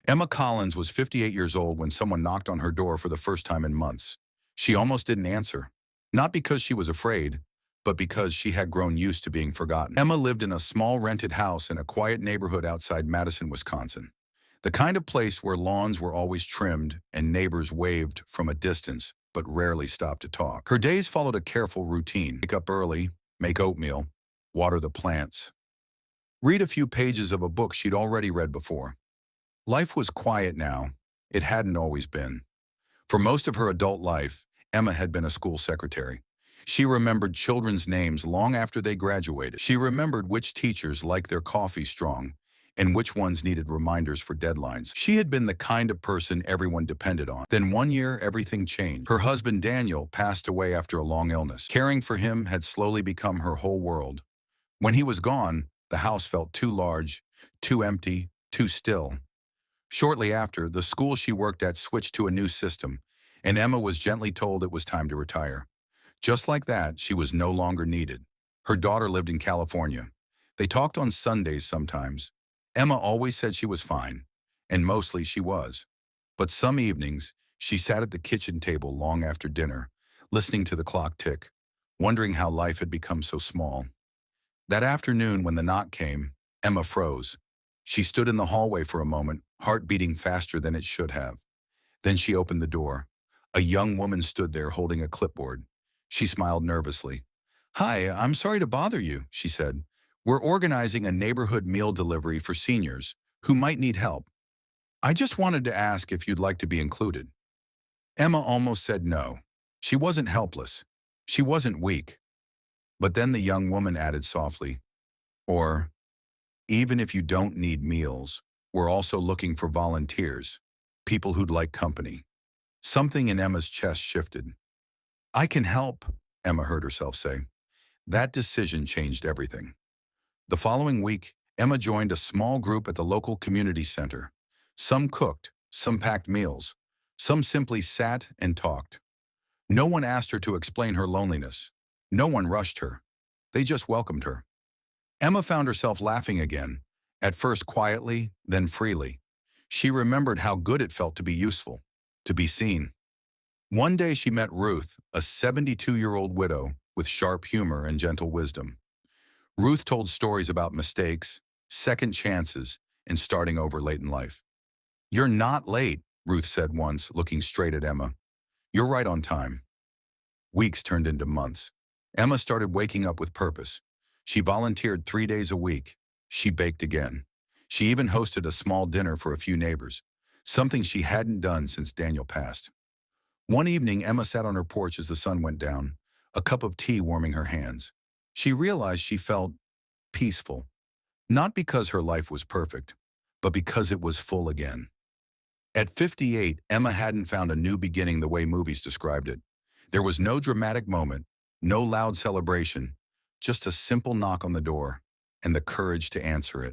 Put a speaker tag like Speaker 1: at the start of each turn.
Speaker 1: Emma Collins was 58 years old when someone knocked on her door for the first time in months. She almost didn't answer, not because she was afraid, but because she had grown used to being forgotten. Emma lived in a small rented house in a quiet neighborhood outside Madison, Wisconsin. The kind of place where lawns were always trimmed and neighbors waved from a distance, but rarely stopped to talk. Her days followed a careful routine. Wake up early, make oatmeal, water the plants, read a few pages of a book she'd already read before. Life was quiet now. It hadn't always been. For most of her adult life, Emma had been a school secretary. She remembered children's names long after they graduated. She remembered which teachers liked their coffee strong and which ones needed reminders for deadlines. She had been the kind of person everyone depended on. Then one year, everything changed. Her husband, Daniel, passed away after a long illness. Caring for him had slowly become her whole world. When he was gone, the house felt too large, too empty, too still. Shortly after, the school she worked at switched to a new system, and Emma was gently told it was time to retire. Just like that, she was no longer needed. Her daughter lived in California. They talked on Sundays sometimes. Emma always said she was fine, and mostly she was. But some evenings, she sat at the kitchen table long after dinner, listening to the clock tick, wondering how life had become so small. That afternoon when the knock came, Emma froze. She stood in the hallway for a moment, heart beating faster than it should have. Then she opened the door. A young woman stood there holding a clipboard. She smiled nervously. "Hi, I'm sorry to bother you," she said. "We're organizing a neighborhood meal delivery for seniors who might need help. I just wanted to ask if you'd like to be included." Emma almost said no. She wasn't helpless. She wasn't weak. But then the young woman added softly, "Or, even if you don't need meals, we're also looking for volunteers, people who'd like company." Something in Emma's chest shifted. "I can help," Emma heard herself say. That decision changed everything. The following week, Emma joined a small group at the local community center. Some cooked, some packed meals, some simply sat and talked. No one asked her to explain her loneliness. No one rushed her. They just welcomed her. Emma found herself laughing again, at first quietly, then freely. She remembered how good it felt to be useful, to be seen. One day she met Ruth, a 72-year-old widow with sharp humor and gentle wisdom. Ruth told stories about mistakes, second chances, and starting over late in life. "You're not late," Ruth said once, looking straight at Emma. "You're right on time." Weeks turned into months. Emma started waking up with purpose. She volunteered 3 days a week. She baked again. She even hosted a small dinner for a few neighbors, something she hadn't done since Daniel passed. One evening, Emma sat on her porch as the sun went down, a cup of tea warming her hands. She realized she felt peaceful, not because her life was perfect, but because it was full again. At 58, Emma hadn't found a new beginning the way movies described it. There was no dramatic moment, no loud celebration, just a simple knock on the door and the courage to answer it.